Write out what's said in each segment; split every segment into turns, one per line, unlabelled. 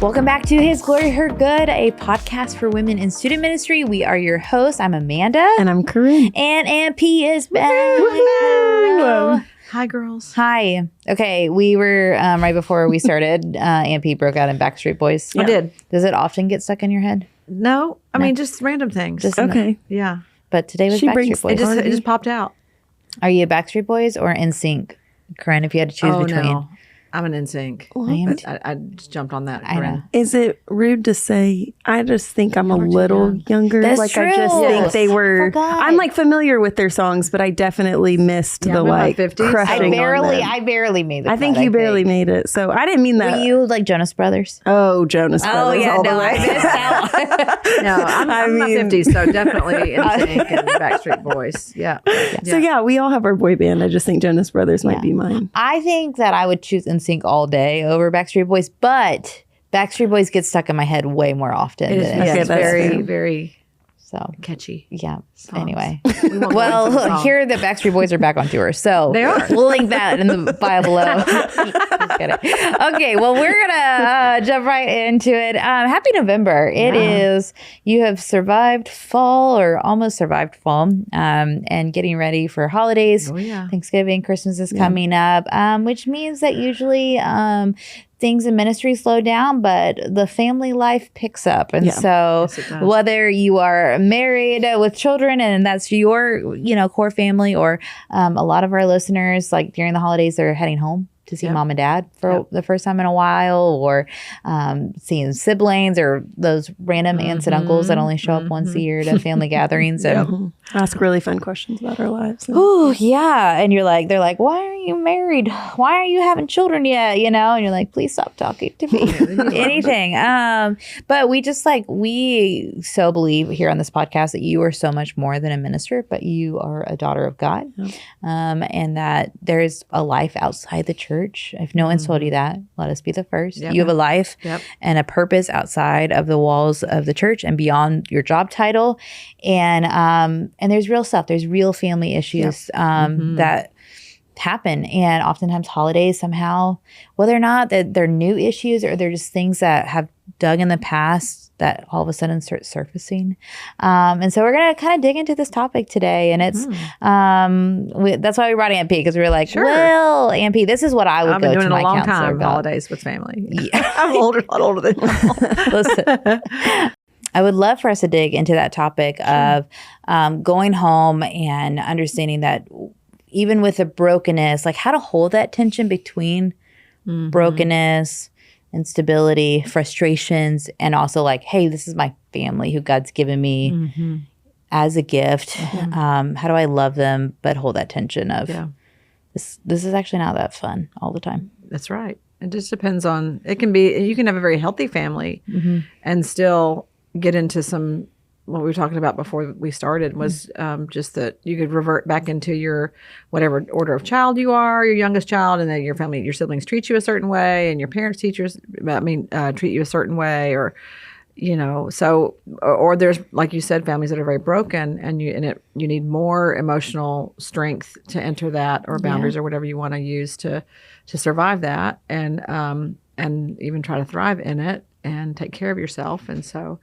Welcome back to His Glory, Her Good, a podcast for women in student ministry. We are your hosts. I'm Amanda.
And I'm Corinne.
And MP is back. Hello.
Hi, girls.
Hi. Okay, we were, right before we started, MP broke out in Backstreet Boys.
I did.
Does it often get stuck in your head?
No, I mean, just random things.
Just
Okay.
yeah.
But today was
She
Backstreet
brings-
Boys.
It just popped out.
Are you a Backstreet Boys or NSYNC? Corinne, if you had to choose between.
No. I'm an NSYNC.
I am too.
I just jumped on that.
I know.
Corinne.
Is it rude to say, I just think I'm a
You're too
little
young.
younger?
That's
I
true.
just think they were,
Forgot.
I'm like familiar with their songs, but I definitely missed
Yeah,
the
I'm in my
like
50s.
crushing on them.
I barely made the
I think
cut,
you barely made it. So I didn't mean that.
Were you like Jonas Brothers?
Oh, Jonas
Oh,
Brothers
yeah,
all the
no,
way.
I missed out.
No, I'm in my 50s, so definitely NSYNC and Backstreet Boys. Yeah.
So yeah, we all have our boy band. I just think Jonas Brothers might
Yeah.
be mine.
I think that I would choose NSYNC all day over Backstreet Boys, but Backstreet Boys get stuck in my head way more often
It is
than
yeah,
Okay,
it's
that's
very,
fair.
very
So,
catchy.
yeah.
songs.
Anyway.
We won't go into the
Well,
song.
here the Backstreet Boys are back on tour, so
They are.
we'll link that in the bio below. Just kidding. Okay, well, we're gonna jump right into it. Happy November! It is. You have survived fall or almost survived fall, and getting ready for holidays.
Oh, yeah.
Thanksgiving, Christmas is coming up, which means that usually things in ministry slow down, but the family life picks up. And
Yeah.
so
Yes, it does.
whether you are married with children and that's your, core family, or a lot of our listeners, like during the holidays, they're heading home to see
Yep.
mom and dad for the first time in a while, or seeing siblings or those random aunts and uncles that only show up once a year to family gatherings. And
Mhm. Ask really fun questions about our lives.
oh yeah, and they're like, why are you married? Why are you having children yet? And you're like, please stop talking to me. Anything. But we so believe here on this podcast that you are so much more than a minister, but you are a daughter of God, and that there's a life outside the church. If no one's told you that, let us be the first.
Yep.
You have a life
Yep.
and a purpose outside of the walls of the church and beyond your job title, and there's real stuff. There's real family issues that happen, and oftentimes holidays somehow, whether or not that they're new issues or they're just things that have dug in the past that all of a sudden start surfacing. And so we're going to kind of dig into this topic today, and it's that's why we brought Aunt P, because we were like,
Sure.
well, Aunt P, this is what I would
I've
go
been
to
doing
my
it a long
counselor
time,
about.
holidays with family.
Yeah.
I'm a lot older than you.
Listen, I would love for us to dig into that topic of going home and understanding that even with the brokenness, like how to hold that tension between brokenness, instability, frustrations, and also like, hey, this is my family who God's given me as a gift. How do I love them but hold that tension of this is actually not that fun all the time.
That's right. It just depends on, you can have a very healthy family and still get into some, what we were talking about before we started was just that you could revert back into your whatever order of child you are, your youngest child, and then your family, your siblings treat you a certain way, and your parents, teachers, treat you a certain way, or or there's, like you said, families that are very broken, and you need more emotional strength to enter that, or boundaries, or whatever you want to use to survive that, and even try to thrive in it and take care of yourself. And so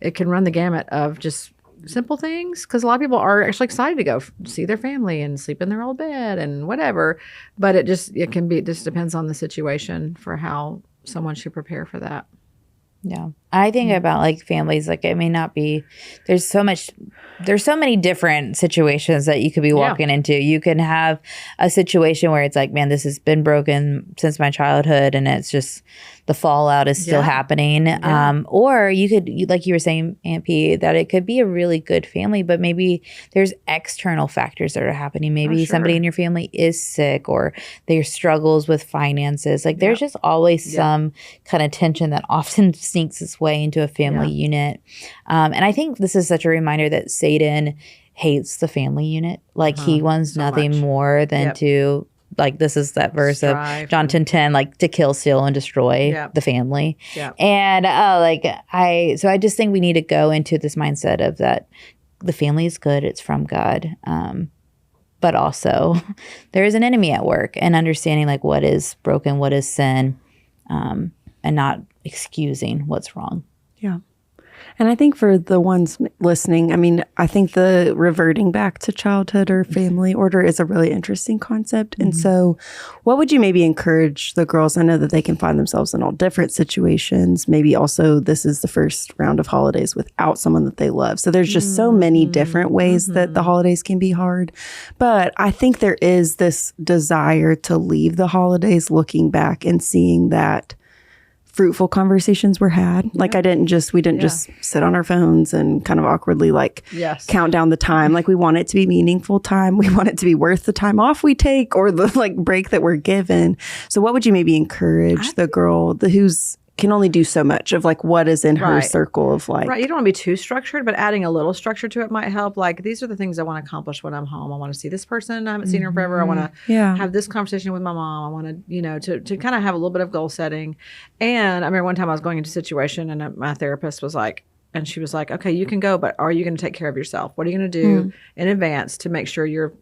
it can run the gamut of just simple things, because a lot of people are actually excited to go see their family and sleep in their old bed and whatever, but it just depends on the situation for how someone should prepare for that.
Yeah. I think about like families, like it may not be, there's so many different situations that you could be walking into. You can have a situation where it's like, man, this has been broken since my childhood, and it's just the fallout is still happening. Or you could, like you were saying, Aunt P, that it could be a really good family, but maybe there's external factors that are happening. Maybe somebody in your family is sick, or there's struggles with finances. Like there's just always some kind of tension that often sneaks its way into a family unit. And I think this is such a reminder that Satan hates the family unit. Like he wants nothing more than to, like, this is that verse
Strive
of John 10:10, like to kill, steal, and destroy the family. And so I just think we need to go into this mindset of that the family is good, it's from God. But also there is an enemy at work, and understanding like what is broken, what is sin, and not excusing what's wrong.
Yeah. And I think for the ones listening, I mean, I think the reverting back to childhood or family order is a really interesting concept. And so what would you maybe encourage the girls? I know that they can find themselves in all different situations. Maybe also this is the first round of holidays without someone that they love. So there's just so many different ways that the holidays can be hard. But I think there is this desire to leave the holidays looking back and seeing that fruitful conversations were had. Like we didn't just sit on our phones and kind of awkwardly count down the time. Like we want it to be meaningful time. We want it to be worth the time off we take or the break that we're given. So what would you maybe encourage the girl who's can only do so much of what is in her circle of life?
Right. You don't want to be too structured, but adding a little structure to it might help. Like, these are the things I want to accomplish when I'm home. I want to see this person. I haven't seen her forever. I want to have this conversation with my mom. I want to, to kind of have a little bit of goal setting. And I remember one time I was going into a situation and my therapist was like, and she was like, okay, you can go, but are you going to take care of yourself? What are you going to do in advance to make sure you're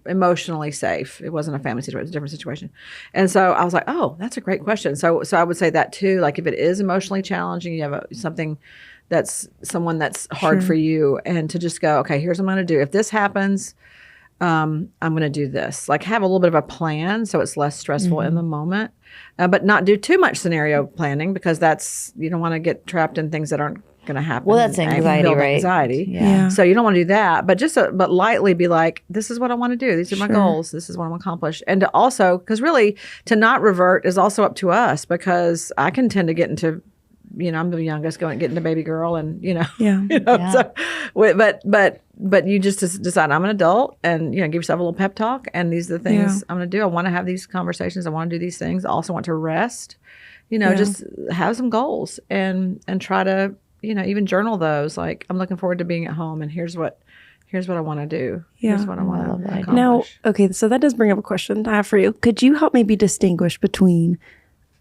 emotionally safe? It wasn't a family situation, it was a different situation. And so I was like, oh, that's a great question. So I would say that too, like if it is emotionally challenging, you have someone that's hard for you, and to just go, okay, here's what I'm going to do. If this happens, I'm going to do this. Like have a little bit of a plan so it's less stressful in the moment, but not do too much scenario planning because you don't want to get trapped in things that aren't going to happen.
Well, that's anxiety, right?
Anxiety.
Yeah.
So you don't want to do that, but but lightly be like, this is what I want to do. These are my goals. This is what I want to accomplish. And to also, because really to not revert is also up to us, because I can tend to get into, I'm the youngest get into baby girl and, so, but you just decide I'm an adult and, give yourself a little pep talk. And these are the things I'm going to do. I want to have these conversations. I want to do these things. I also want to rest, just have some goals and try to, even journal those. Like, I'm looking forward to being at home and here's what I want to do.
Yeah.
Here's what I want to accomplish.
Now, okay, so that does bring up a question I have for you. Could you help maybe distinguish between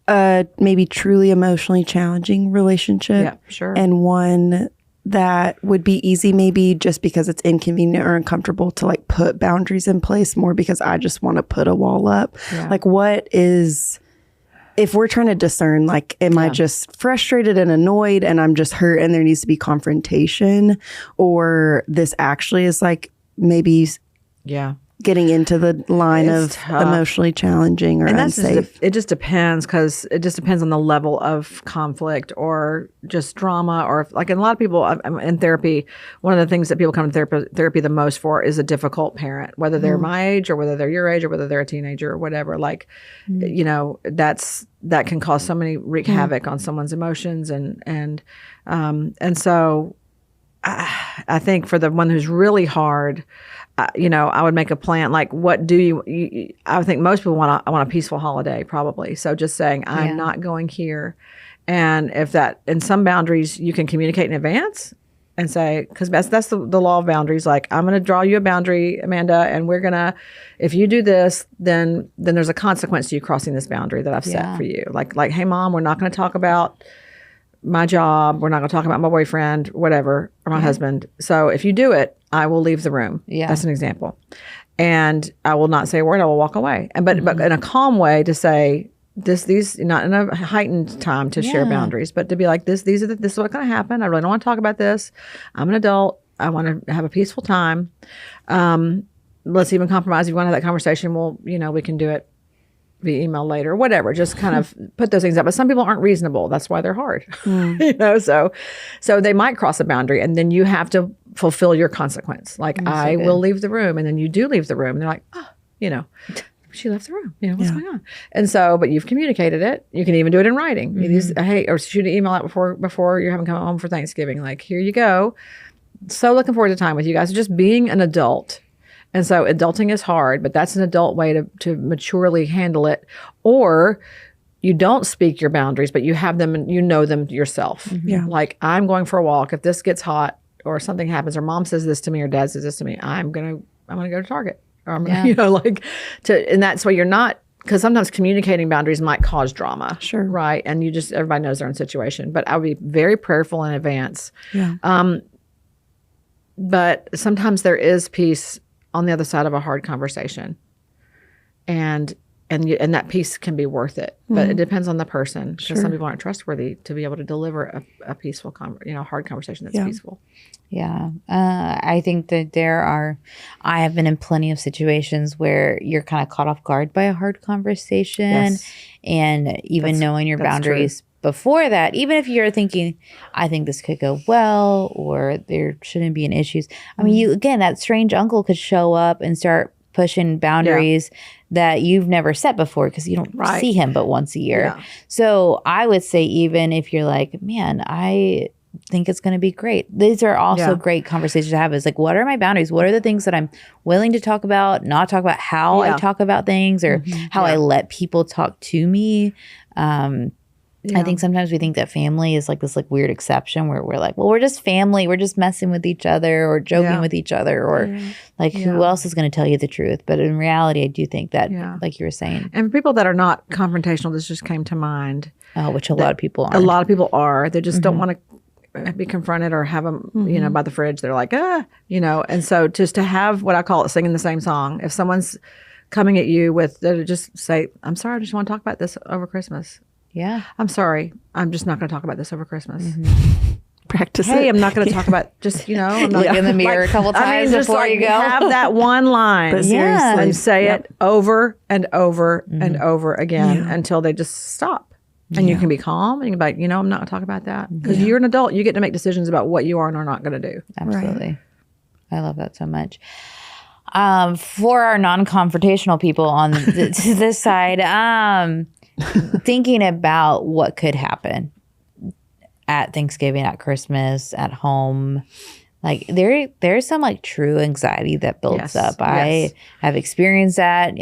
maybe truly emotionally challenging relationship and one that would be easy maybe just because it's inconvenient or uncomfortable to put boundaries in place more because I just want to put a wall up? What is... If we're trying to discern, am I just frustrated and annoyed and I'm just hurt and there needs to be confrontation, or this actually is maybe getting into the line of emotionally challenging or unsafe?
It just depends, because it just depends on the level of conflict or just drama, or and a lot of people in therapy, one of the things that people come to therapy the most for is a difficult parent, whether they're my age or whether they're your age or whether they're a teenager or whatever. That can cause so many wreak havoc on someone's emotions, and so I think for the one who's really hard, I would make a plan. What do you I think most people want a peaceful holiday, probably. So just saying, I'm not going here. And if that, in some boundaries, you can communicate in advance and say, because that's the law of boundaries. I'm going to draw you a boundary, Amanda, and we're going to, if you do this, then there's a consequence to you crossing this boundary that I've set for you. Like, hey, Mom, we're not going to talk about my job. We're not going to talk about my boyfriend, whatever, or my husband. So if you do it, I will leave the room. Yeah. That's an example. And I will not say a word. I will walk away. But in a calm way to say, these not in a heightened time to share boundaries, but to be like, this is what's going to happen. I really don't want to talk about this. I'm an adult. I want to have a peaceful time. Let's even compromise. If you want to have that conversation, well, we can do it via email later, whatever. Just kind of put those things up. But some people aren't reasonable. That's why they're hard. So they might cross a boundary, and then you have to fulfill your consequence. I will leave the room, and then you do leave the room, and they're like, she left the room. What's going on? And so, but you've communicated it. You can even do it in writing. Hey, or shoot an email out before you're having come home for Thanksgiving. Here you go. So looking forward to time with you guys. Just being an adult. And so adulting is hard, but that's an adult way to maturely handle it. Or you don't speak your boundaries, but you have them and you know them yourself. Yeah. I'm going for a walk. If this gets hot or something happens, or Mom says this to me or Dad says this to me, I'm gonna go to Target. Or I'm gonna, and that's why you're not, because sometimes communicating boundaries might cause drama. Sure. Right. And everybody knows their own situation. But I would be very prayerful in advance. Yeah. But sometimes there is peace on the other side of a hard conversation. And and that piece can be worth it, but it depends on the person, because some people aren't trustworthy to be able to deliver a peaceful, hard conversation that's peaceful.
Yeah. I think that I have been in plenty of situations where you're kind of caught off guard by a hard conversation.
Yes.
And even knowing your boundaries before that, even if you're thinking, I think this could go well, or there shouldn't be any issues. I mean, that strange uncle could show up and start pushing boundaries that you've never set before, because you don't see him but once a year.
Yeah.
So I would say, even if you're like, man, I think it's going to be great. These are also great conversations to have. Is like, what are my boundaries? What are the things that I'm willing to talk about, not talk about, how I talk about things, or how I let people talk to me. I think sometimes we think that family is like this like weird exception where we're like, well, we're just family. We're just messing with each other or joking with each other, or like who else is going to tell you the truth? But in reality, I do think that, like you were saying.
And people that are not confrontational, this just came to mind.
Oh, which a lot of people are.
A lot of people are. They just don't want to be confronted or have them, by the fridge. They're like, and so just to have what I call it singing the same song. If someone's coming at you with, just say, I'm sorry, I just want to talk about this over Christmas.
Yeah.
I'm sorry. I'm just not going to talk about this over Christmas.
Practice
Hey,
it.
I'm not going to talk about I'm not
Look in the mirror a couple times before you go.
Have that one line.
But seriously.
And say it over and over and over again until they just stop. And you can be calm and you can be like, I'm not going to talk about that. Because you're an adult. You get to make decisions about what you are and are not going to do.
Absolutely. I love that so much. For our non-confrontational people on this side, thinking about what could happen at Thanksgiving, at Christmas, at home, like there's some like true anxiety that builds up. I have experienced that.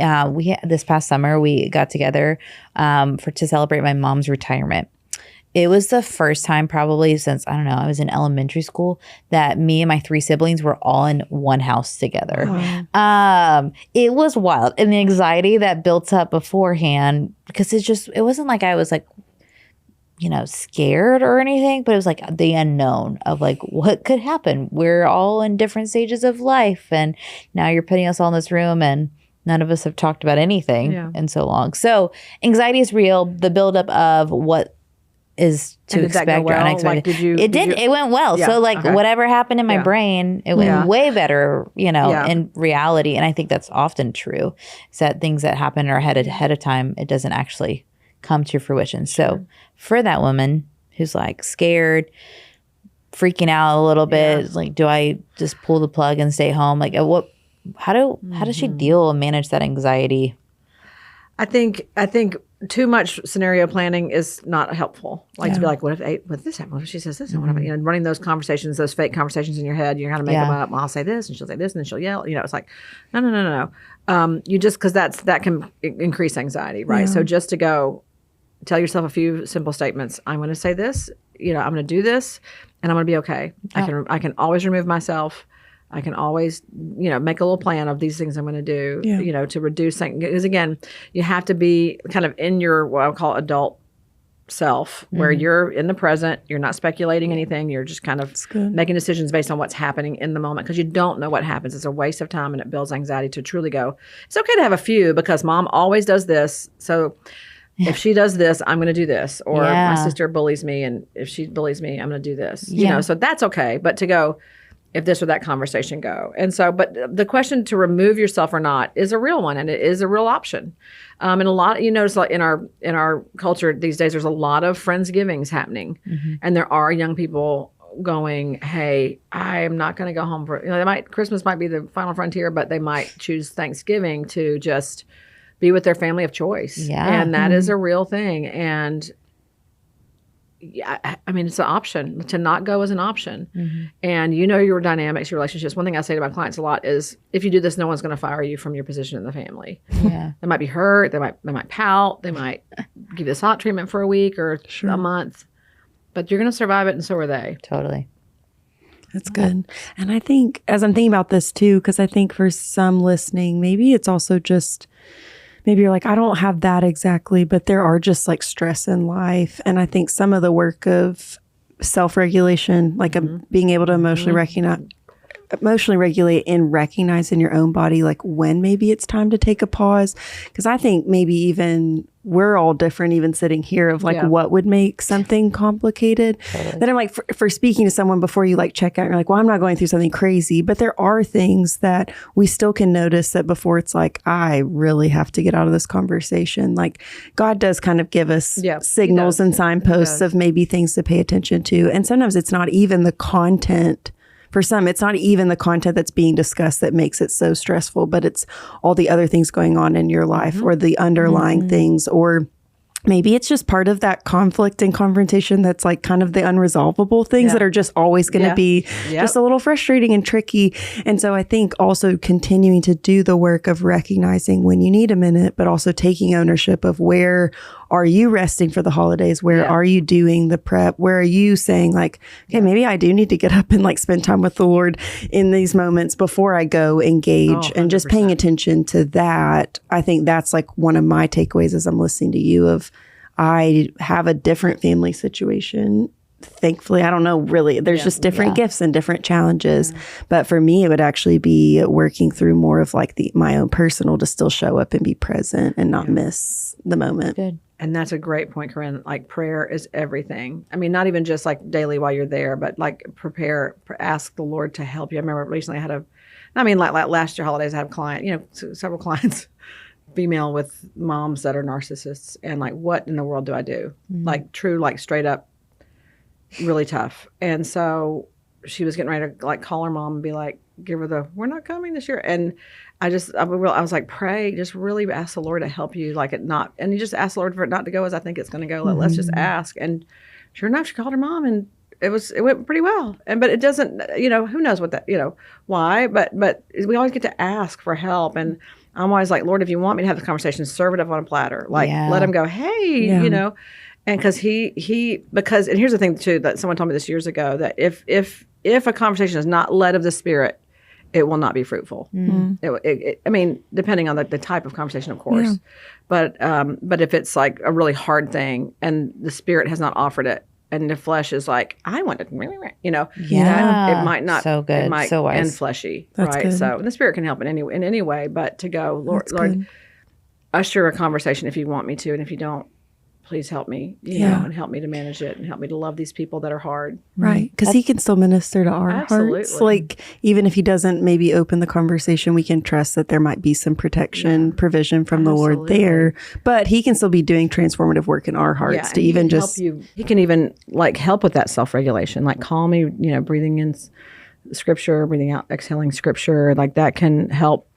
This past summer we got together to celebrate my mom's retirement. It was the first time probably since, I don't know, I was in elementary school that me and my 3 siblings were all in one house together. It was wild. And the anxiety that built up beforehand, because it wasn't like I was like, scared or anything, but it was like the unknown of like what could happen. We're all in different stages of life. And now you're putting us all in this room and none of us have talked about anything in so long. So anxiety is real. The buildup of what is to expect or unexpected.
Like,
it went well.
Yeah,
So like whatever happened in my brain, it went way better, in reality. And I think that's often true. Is that things that happen in our head ahead of time, it doesn't actually come to fruition. So for that woman who's like scared, freaking out a little bit, like, do I just pull the plug and stay home? Like how does she deal and manage that anxiety?
I think too much scenario planning is not helpful. Like to be like, what if this happened? What if she says this? And what if, running those conversations, those fake conversations in your head, you're kind of make them up. Well, I'll say this and she'll say this and then she'll yell. It's like, no. You just, because that can increase anxiety, right? So just to go tell yourself a few simple statements. I'm going to say this, I'm going to do this and I'm going to be okay. I can always remove myself. I can always, make a little plan of these things I'm going to do, to reduce things. Because again, you have to be kind of in your, what I call adult self, where you're in the present, you're not speculating anything. You're just kind of making decisions based on what's happening in the moment, because you don't know what happens. It's a waste of time and it builds anxiety to truly go, it's okay to have a few because mom always does this. So if she does this, I'm going to do this. Or my sister bullies me, and if she bullies me, I'm going to do this. So that's okay. But to go, if this or that conversation go. And so, but the question to remove yourself or not is a real one, and it is a real option. And a lot, notice like in our culture these days, there's a lot of Friendsgivings happening, and there are young people going, hey, I'm not going to go home for, Christmas might be the final frontier, but they might choose Thanksgiving to just be with their family of choice. Yeah. And that is a real thing. And it's an option. To not go is an option. And your dynamics, your relationships. One thing I say to my clients a lot is, if you do this, no one's going to fire you from your position in the family. Yeah. They might be hurt. They might pout. They might give you this hot treatment for a week or a month. But you're going to survive it, and so are they.
Totally.
That's good. And I think, as I'm thinking about this too, because I think for some listening, maybe it's also just, maybe you're like, I don't have that exactly, but there are just like stress in life. And I think some of the work of self-regulation, like being able to emotionally emotionally regulate and recognize in your own body, like when maybe it's time to take a pause. Because I think maybe even we're all different, even sitting here, of like what would make something complicated. Then I'm like, for speaking to someone before you like check out, you're like, well, I'm not going through something crazy, but there are things that we still can notice that before it's like, I really have to get out of this conversation. Like God does kind of give us signals and signposts of maybe things to pay attention to. And sometimes it's not even the content. For some, it's not even the content that's being discussed that makes it so stressful, but it's all the other things going on in your life or the underlying things, or maybe it's just part of that conflict and confrontation that's like kind of the unresolvable things that are just always going to be just a little frustrating and tricky. And so I think also continuing to do the work of recognizing when you need a minute, but also taking ownership of where are you resting for the holidays? Where are you doing the prep? Where are you saying like, okay, maybe I do need to get up and like spend time with the Lord in these moments before I go engage, and just paying attention to that. I think that's like one of my takeaways as I'm listening to you of, I have a different family situation. Thankfully, I don't know, really, there's just different gifts and different challenges. But for me, it would actually be working through more of like my own personal to still show up and be present and not miss the moment.
Good.
And that's a great point, Corinne. Like prayer is everything. I mean, not even just like daily while you're there, but like ask the Lord to help you. I remember recently like last year holidays, I had a client, several clients, female with moms that are narcissists, and like, what in the world do I do? Like true, like straight up, really tough. And so she was getting ready to like call her mom and be like, give her we're not coming this year. And I was like, pray, just really ask the Lord to help you, like it not, and you just ask the Lord for it not to go as I think it's going to go. Let's just ask. And sure enough, she called her mom, and it went pretty well. But it doesn't, who knows what that, why, but we always get to ask for help. And I'm always like, Lord, if you want me to have the conversation, serve it up on a platter. Like, let him go, hey, and because and here's the thing too, that someone told me this years ago, that if a conversation is not led of the Spirit, it will not be fruitful. I mean, depending on the type of conversation, of course. But if it's like a really hard thing and the Spirit has not offered it, and the flesh is like, I want it, it might not.
So good.
It might
so wise.
end fleshy,
That's
right?
good.
So, and the Spirit can help in any way, but to go, Lord, usher a conversation if you want me to, and if you don't, please help me, and help me to manage it, and help me to love these people that are hard.
Right. Because he can still minister to our hearts. Like, even if he doesn't maybe open the conversation, we can trust that there might be some provision from the Lord there. But he can still be doing transformative work in our hearts to even just
help you. He can even like help with that self-regulation, like calm me, breathing in scripture, breathing out, exhaling scripture, like that can help.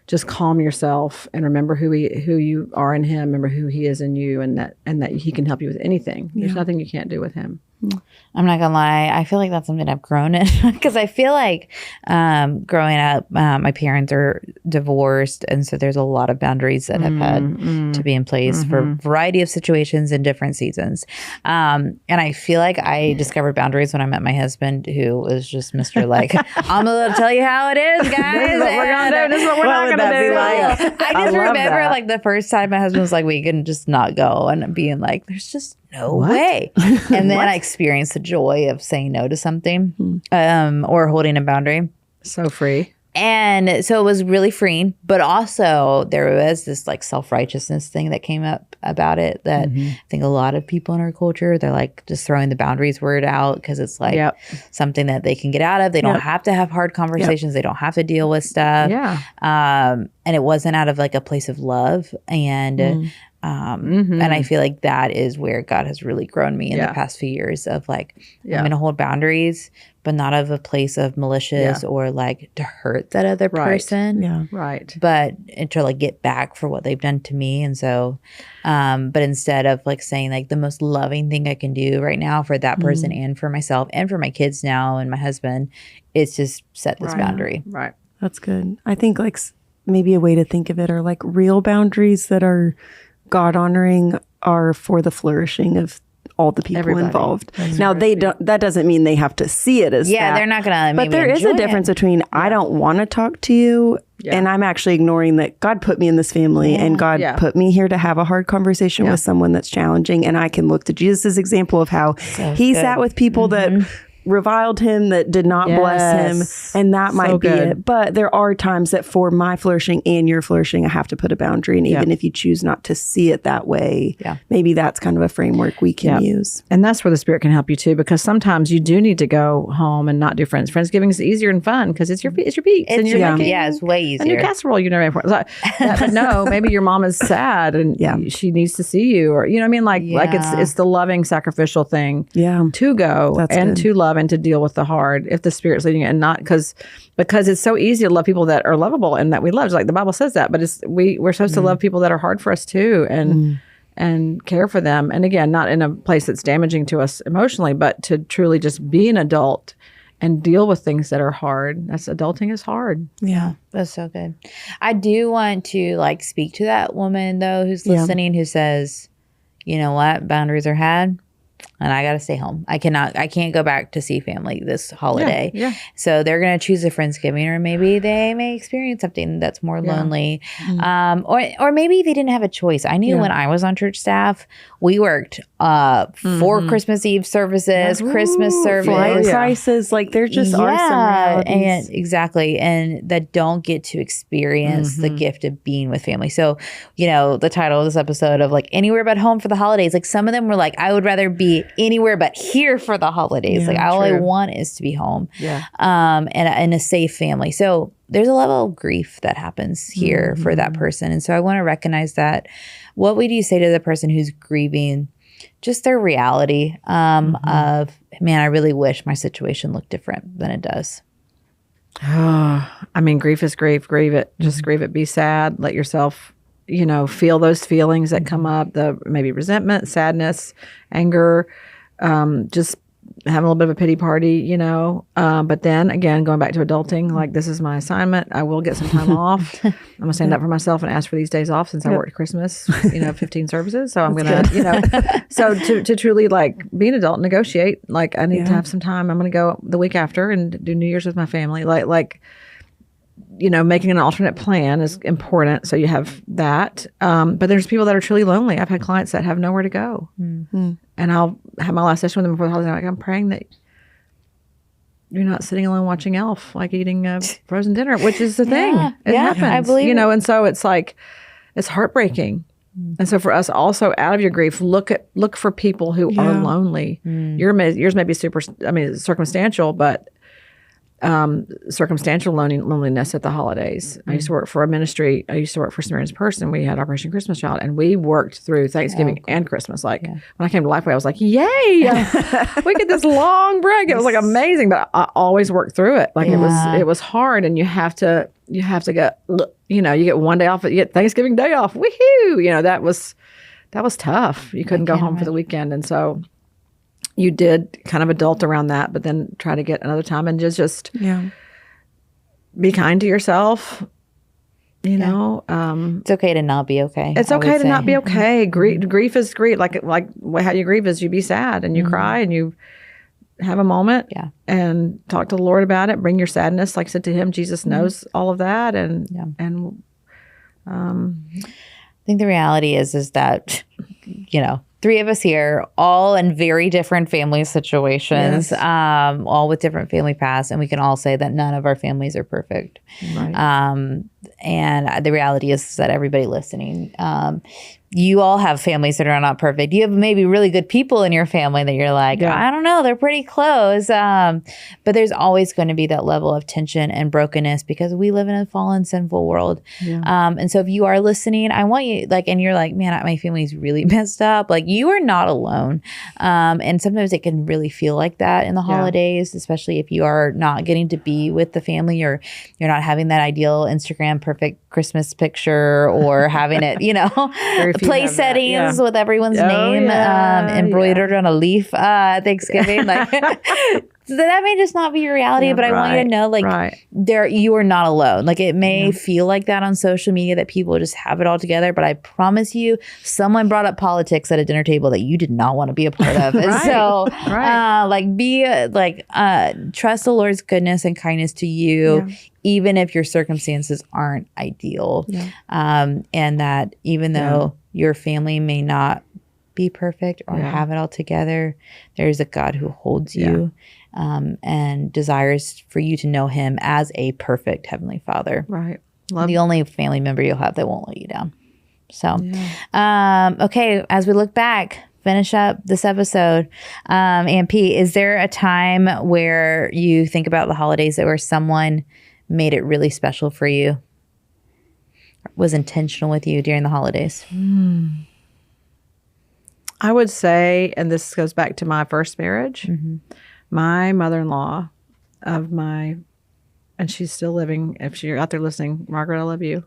Just calm yourself and remember who you are in him, remember who he is in you, and that he can help you with anything. There's nothing you can't do with him.
I'm not gonna lie, I feel like that's something I've grown in, because I feel like growing up, my parents are divorced, and so there's a lot of boundaries that have had to be in place for a variety of situations and different seasons. And I feel like I discovered boundaries when I met my husband, who was just Mr. Like, I'm gonna tell you how it is, guys.
This is what we're gonna do. This is what we're not gonna do.
I just remember like the first time my husband was like, we can just not go, and being like, there's just no way. And then I experienced the joy of saying no to something, or holding a boundary.
So free.
And so it was really freeing, but also there was this like self-righteousness thing that came up about it that I think a lot of people in our culture, they're like just throwing the boundaries word out because it's like something that they can get out of. They don't have to have hard conversations. They don't have to deal with stuff. And it wasn't out of like a place of love. And and I feel like that is where God has really grown me in the past few years of like, I'm going to hold boundaries, but not of a place of malicious or like to hurt that other person. But to like get back for what they've done to me. And so, but instead of like saying like the most loving thing I can do right now for that person and for myself and for my kids now and my husband, it's just set this boundary.
Right.
That's good. I think like maybe a way to think of it are like real boundaries that are God honoring are for the flourishing of all the people involved. Now that doesn't mean they have to see it as that.
They're not gonna
but there is a difference between I don't want to talk to you and I'm actually ignoring that God put me in this family and God put me here to have a hard conversation with someone that's challenging, and I can look to Jesus' example of how he sat with people that reviled him, that did not bless
Yes.
him, and that
So
might be
good.
it. But there are times that for my flourishing and your flourishing, I have to put a boundary. And even if you choose not to see it that way, maybe that's kind of a framework we can use.
And that's where the Spirit can help you too, because sometimes you do need to go home and not do friends. Friendsgiving is easier and fun because it's your peeps, and you're making
it's way
a new
easier.
casserole you never made before. But no, maybe your mom is sad and she needs to see you, or you know what I mean. Like it's the loving, sacrificial thing. To go and to love and to deal with the hard if the Spirit's leading it, and not because it's so easy to love people that are lovable and that we love. It's like the Bible says that, but we're supposed to love people that are hard for us too, and care for them. And again, not in a place that's damaging to us emotionally, but to truly just be an adult and deal with things that are hard. Adulting is hard.
Yeah.
That's so good. I do want to speak to that woman though who's listening who says, you know what, boundaries are had. And I got to stay home. I can't go back to see family this holiday.
Yeah.
So they're going to choose a Friendsgiving, or maybe they may experience something that's more lonely. Or maybe they didn't have a choice. I knew when I was on church staff, we worked 4 Christmas Eve services, Christmas service.
Flight prices, there just are some realities.
And exactly. And that don't get to experience the gift of being with family. So, the title of this episode of anywhere but home for the holidays, some of them were I would rather be anywhere but here for the holidays. All I want is to be home. And a safe family. So there's a level of grief that happens here for that person. And so I want to recognize that. What would you say to the person who's grieving just their reality of, man, I really wish my situation looked different than it does?
I mean, grief is grief. Grieve it. Just grieve it. Be sad. Let yourself, feel those feelings that come up, the maybe resentment, sadness, anger, just having a little bit of a pity party, but then again, going back to adulting, this is my assignment. I will get some time off. I'm going to stand up for myself and ask for these days off since I worked Christmas, 15 services. So I'm going to, so to truly be an adult, negotiate, I need to have some time. I'm going to go the week after and do New Year's with my family. Making an alternate plan is important. So you have that. But there's people that are truly lonely. I've had clients that have nowhere to go. And I'll have my last session with them before the holiday. I'm praying that you're not sitting alone watching Elf, eating a frozen dinner, which is the thing. It happens.
I believe it.
And so it's it's heartbreaking. And so for us also, out of your grief, look for people who are lonely. Yours may be circumstantial, but circumstantial loneliness at the holidays. I used to work for a ministry. I used to work for Samaritan's Purse, and we had Operation Christmas Child, and we worked through Thanksgiving and Christmas. When I came to Lifeway, I was like, yay, we get this long break. It was amazing, but I always worked through it. It was hard, and you have to get, you get one day off, you get Thanksgiving Day off. Woohoo! That was tough. You couldn't go home for the weekend. And so you did kind of adult around that, but then try to get another time and just be kind to yourself.
It's okay to not be okay.
It's okay to not be okay. Grief is grief. How you grieve is you be sad and you cry and you have a moment and talk to the Lord about it. Bring your sadness, like I said to him. Jesus knows all of that. And
I think the reality is that, 3 of us here, all in very different family situations, all with different family paths, and we can all say that none of our families are perfect.
Right.
And the reality is that everybody listening, you all have families that are not perfect. You have maybe really good people in your family that you're I don't know, they're pretty close. But there's always going to be that level of tension and brokenness because we live in a fallen, sinful world. And so if you are listening, I want you and you're man, my family's really messed up. You are not alone. And sometimes it can really feel like that in the holidays, especially if you are not getting to be with the family or you're not having that ideal Instagram perfect Christmas picture or having it, place settings with everyone's name embroidered on a leaf Thanksgiving. So that may just not be your reality, but I want you to know you are not alone. It may feel like that on social media that people just have it all together, but I promise you someone brought up politics at a dinner table that you did not want to be a part of. And so trust the Lord's goodness and kindness to you, even if your circumstances aren't ideal. And that even though your family may not be perfect or
Yeah.
have it all together. There's a God who holds you and desires for you to know him as a perfect Heavenly Father.
Right.
The only family member you'll have that won't let you down. So, okay, as we look back, finish up this episode. And Pete, is there a time where you think about the holidays where someone made it really special for you, was intentional with you during the holidays?
I would say, and this goes back to my first marriage, my mother-in-law and she's still living. If you're out there listening, Margaret, I love you.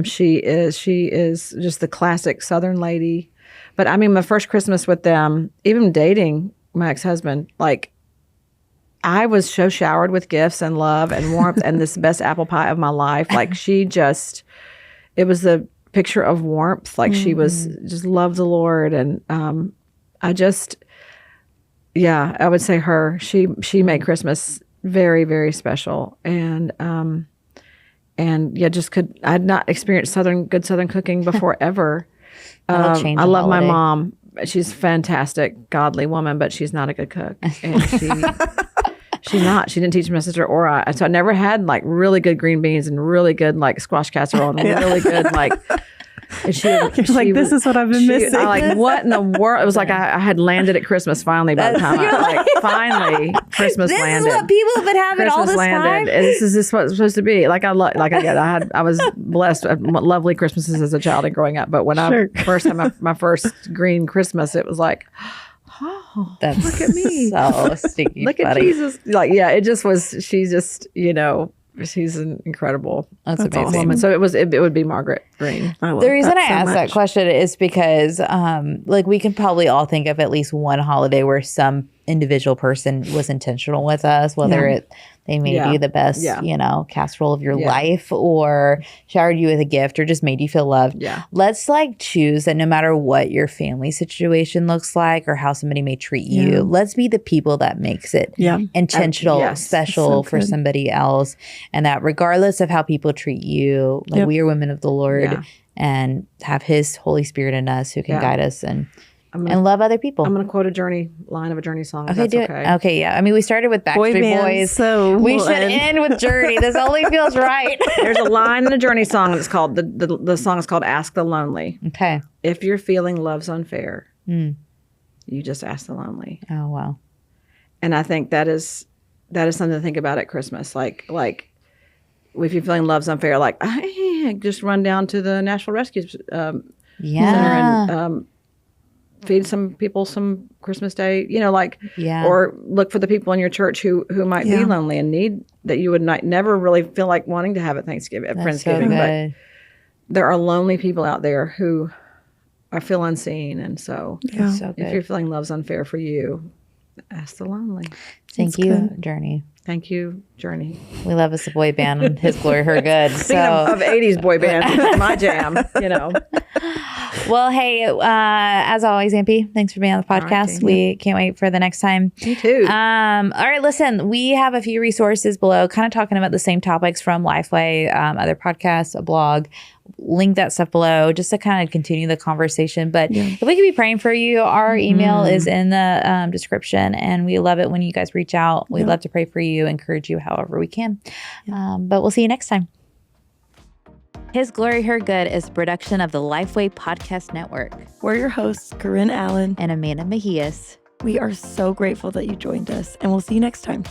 She is just the classic Southern lady. But I mean, my first Christmas with them, even dating my ex-husband, like I was so showered with gifts and love and warmth and this best apple pie of my life. Like it was the picture of warmth. Like she was just loved the Lord. And I would say her, she made Christmas very, very special. And I had not experienced good Southern cooking before ever.
That'll change
I
a
love my
holiday.
mom. She's a fantastic, godly woman, but she's not a good cook. And she's not. She didn't teach my sister or I. So I never had like really good green beans and really good like squash casserole and really good like. And
this is what I've been missing.
I like, what in the world? It was like I had landed at Christmas finally by the time finally Christmas
This
landed.
is what people have been having all
Christmas
this
landed.
time.
And this is what it's supposed to be. Like I was blessed with lovely Christmases as a child and growing up. But when I first had my first green Christmas, it was like,
That's
look at me.
So stinky
look at
funny.
Jesus. Like, yeah, it just was. She's just, she's an incredible
That's amazing.
woman. So it would be Margaret Green.
The reason I asked that question is because, we can probably all think of at least one holiday where some individual person was intentional with us, whether they made you the best, casserole of your life, or showered you with a gift, or just made you feel loved.
Yeah.
Let's choose that no matter what your family situation looks like or how somebody may treat you, let's be the people that makes it intentional, special for somebody else. And that regardless of how people treat you, we are women of the Lord and have his Holy Spirit in us who can guide us and love other people.
I'm going to quote a line of a Journey song.
Okay, do it. Okay, yeah. I mean, we started with Backstreet Boys.
So
we should end with Journey. This only feels right.
There's a line in a Journey song, and it's called, the song is called Ask the Lonely.
Okay.
If you're feeling love's unfair, you just ask the lonely.
Oh, wow.
And I think that is something to think about at Christmas. Like if you're feeling love's unfair, just run down to the National Rescue Center and feed some people some Christmas Day, or look for the people in your church who might be lonely and need that you would never really feel like wanting to have at Thanksgiving, at Friendsgiving. But there are lonely people out there who feel unseen. And so if you're feeling love's unfair for you, ask the lonely.
Thank you, Journey.
Thank you, Journey.
We love us a boy band. His glory, her good.
Speaking of 80s boy band, which is my jam,
Well, hey, as always, MP, thanks for being on the podcast.
Right,
we can't wait for the next time.
Me too.
All right, listen, we have a few resources below, kind of talking about the same topics from Lifeway, other podcasts, a blog. Link that stuff below just to kind of continue the conversation. But if we could be praying for you, our email is in the description, and we love it when you guys reach out. We'd love to pray for you, encourage you however we can. But we'll see you next time. His Glory, Her Good is a production of the Lifeway Podcast Network.
We're your hosts, Corinne Allen
And Amanda Mejias.
We are so grateful that you joined us, and we'll see you next time.